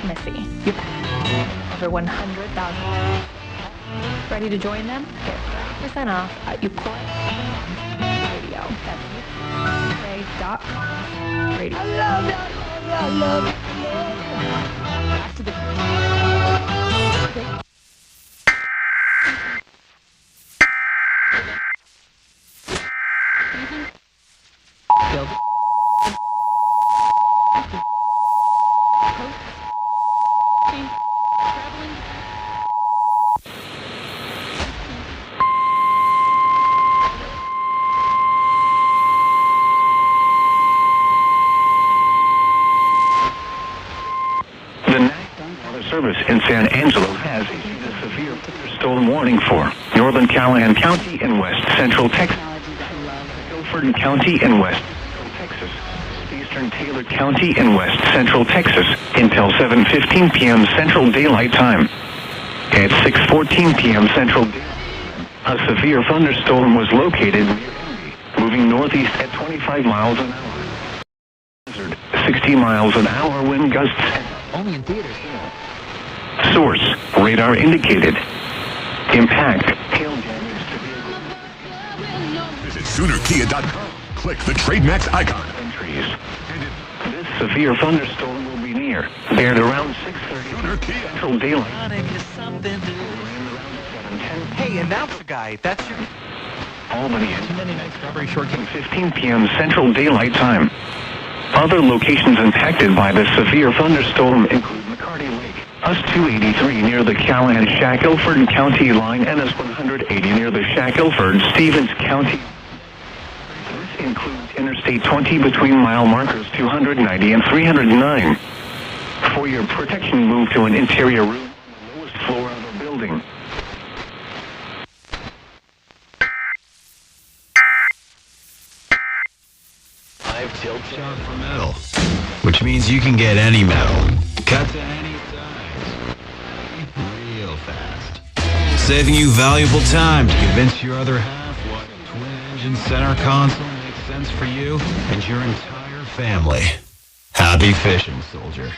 Missy. You over 100,000. Ready to join them? Get 30% off at radio. That's UK.com. Radio. I love that. I love it. Back to the build. Service in San Angelo has issued a severe thunderstorm warning for Northern Callahan County in West Central Texas, Guilford County in West Central Texas, Eastern Taylor County in West Central Texas until 7:15 p.m. Central Daylight Time. At 6:14 p.m. Central Daylight Time, a severe thunderstorm was located near Grandy, moving northeast at 25 miles an hour. 60 miles an hour wind gusts. Only in theaters. Source, radar indicated. Impact, hail damage to vehicles. Visit SoonerKia.com. Click the Trademax icon. Entries. This severe thunderstorm will be near. Aired around 6:30 Central Daylight. Hey, announcer guy, that's your... Albany and 15 p.m. Central Daylight Time. Other locations impacted by the severe thunderstorm include McCarty Lake, US 283 near the Callahan Shackelford County line, and US 180 near the Shackelford Stevens County. This includes Interstate 20 between mile markers 290 and 309. For your protection, move to an interior room on the lowest floor of the building. Tilt shot for metal, which means you can get any metal, cut to any size, real fast, saving you valuable time to convince your other half why a twin-engine center console makes sense for you and your entire family. Happy fishing, soldier.